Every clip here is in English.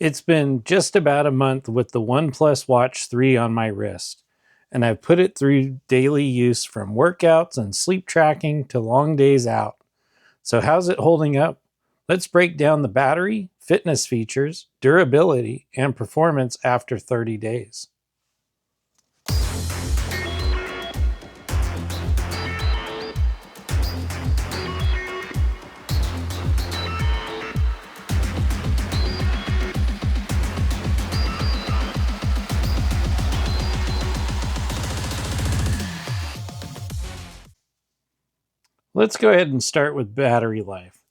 It's been just about a month with the OnePlus Watch 3 on my wrist, and I've put it through daily use from workouts and sleep tracking to long days out. So how's it holding up? Let's break down the battery, fitness features, durability, and performance after 30 days. Let's go ahead and start with battery life.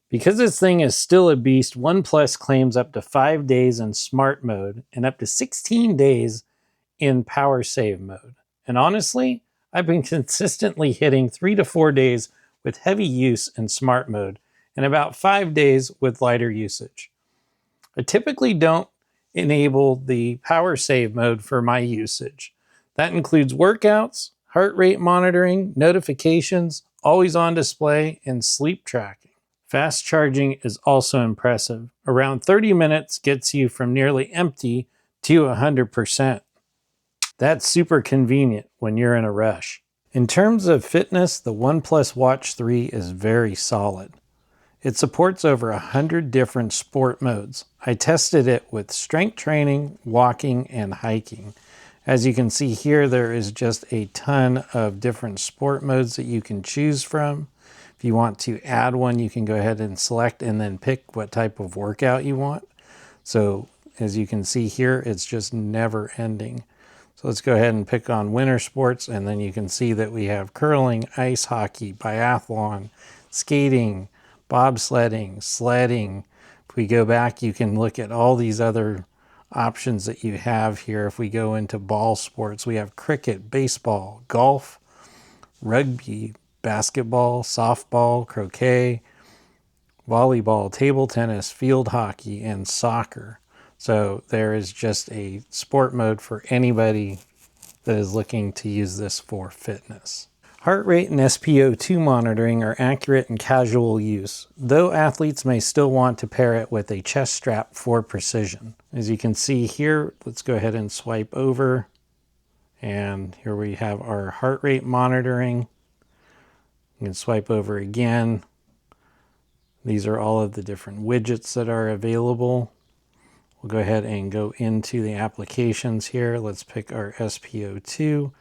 Because this thing is still a beast, OnePlus claims up to 5 days in smart mode and up to 16 days in power save mode. And honestly, I've been consistently hitting 3 to 4 days with heavy use in smart mode and about 5 days with lighter usage. I typically don't enable the power save mode for my usage. That includes workouts, heart rate monitoring, notifications, always on display, and sleep tracking. Fast charging is also impressive. Around 30 minutes gets you from nearly empty to 100%. That's super convenient when you're in a rush. In terms of fitness, the OnePlus Watch 3 is very solid. It supports over 100 different sport modes. I tested it with strength training, walking, and hiking. As you can see here, there is just a ton of different sport modes that you can choose from. If you want to add one, you can go ahead and select and then pick what type of workout you want. So as you can see here, it's just never ending. So let's go ahead and pick on winter sports, and then you can see that we have curling, ice hockey, biathlon, skating, bobsledding, sledding. If we go back, you can look at all these other options that you have here. If we go into ball sports, we have cricket, baseball, golf, rugby, basketball, softball, croquet, volleyball, table tennis, field hockey, and soccer. So there is just a sport mode for anybody that is looking to use this for fitness. Heart rate and SpO2 monitoring are accurate in casual use, though athletes may still want to pair it with a chest strap for precision. As you can see here, let's go ahead and swipe over, and here we have our heart rate monitoring. You can swipe over again. These are all of the different widgets that are available. We'll go ahead and go into the applications here. Let's pick our SpO2.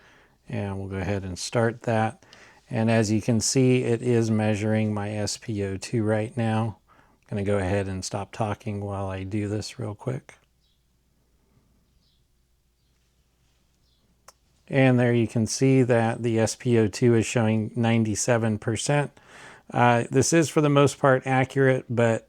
And we'll go ahead and start that. And as you can see, it is measuring my SpO2 right now. I'm going to go ahead and stop talking while I do this real quick. And there you can see that the SpO2 is showing 97%. This is for the most part accurate, but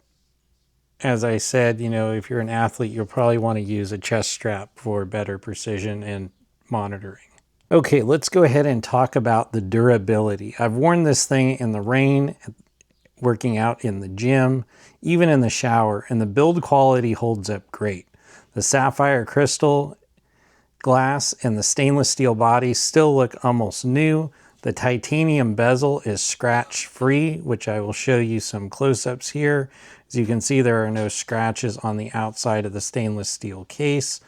as I said, if you're an athlete, you'll probably want to use a chest strap for better precision and monitoring. Okay, let's go ahead and talk about the durability. I've worn this thing in the rain, working out in the gym, even in the shower, and the build quality holds up great. The sapphire crystal glass and the stainless steel body still look almost new. The titanium bezel is scratch-free, which I will show you some close-ups here. As you can see, there are no scratches on the outside of the stainless steel case.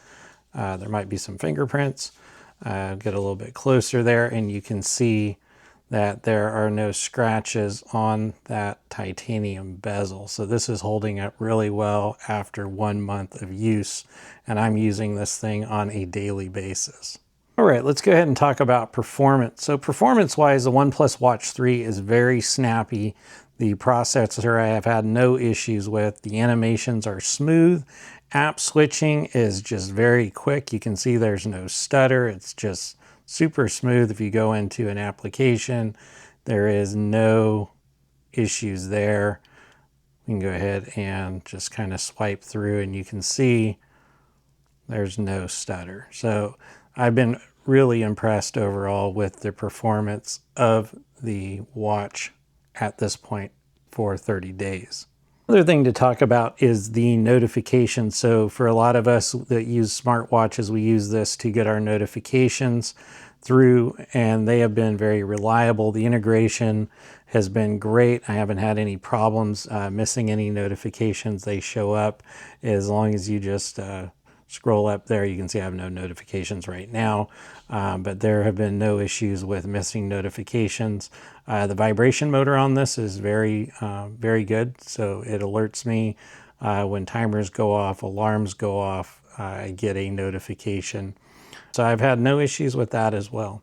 There might be some fingerprints. Get a little bit closer there, and you can see that there are no scratches on that titanium bezel. So this is holding up really well after 1 month of use, and I'm using this thing on a daily basis. All right, let's go ahead and talk about performance. So performance-wise, the OnePlus Watch 3 is very snappy. The processor I have had no issues with. The animations are smooth. App switching is just very quick. You can see there's no stutter. It's just super smooth. If you go into an application, there is no issues there. We can go ahead and just kind of swipe through, and you can see there's no stutter. So I've been really impressed overall with the performance of the watch at this point for 30 days. Another thing to talk about is the notifications. So for a lot of us that use smartwatches, we use this to get our notifications. through, and they have been very reliable. The integration has been great. I haven't had any problems missing any notifications. They show up as long as you just scroll up there. You can see I have no notifications right now, but there have been no issues with missing notifications. The vibration motor on this is very good, so it alerts me when timers go off, alarms go off. I get a notification. So I've had no issues with that as well.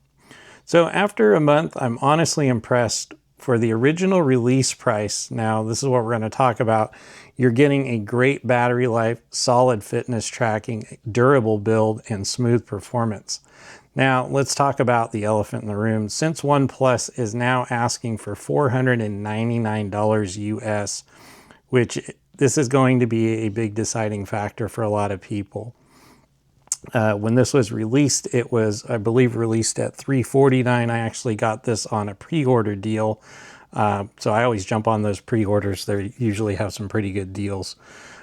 So after a month, I'm honestly impressed. For the original release price, now this is what we're going to talk about, you're getting a great battery life, solid fitness tracking, durable build, and smooth performance. Now let's talk about the elephant in the room. Since OnePlus is now asking for $499 US, which this is going to be a big deciding factor for a lot of people. When this was released, it was, I believe, released at $349. I actually got this on a pre-order deal. So I always jump on those pre-orders. They usually have some pretty good deals.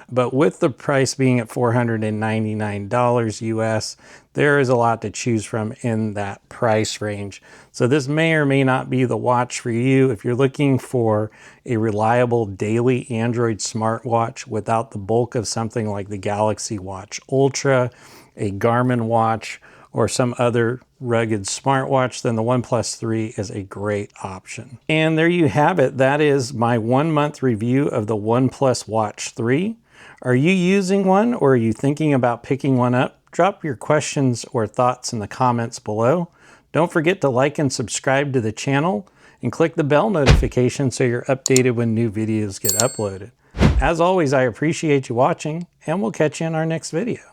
But with the price being at $499 US, there is a lot to choose from in that price range. So this may or may not be the watch for you. If you're looking for a reliable daily Android smartwatch without the bulk of something like the Galaxy Watch Ultra, a Garmin watch, or some other rugged smartwatch, then the OnePlus 3 is a great option. And there you have it. That is my 1 month review of the OnePlus Watch 3. Are you using one, or are you thinking about picking one up? Drop your questions or thoughts in the comments below. Don't forget to like and subscribe to the channel, and click the bell notification so you're updated when new videos get uploaded. As always, I appreciate you watching, and we'll catch you in our next video.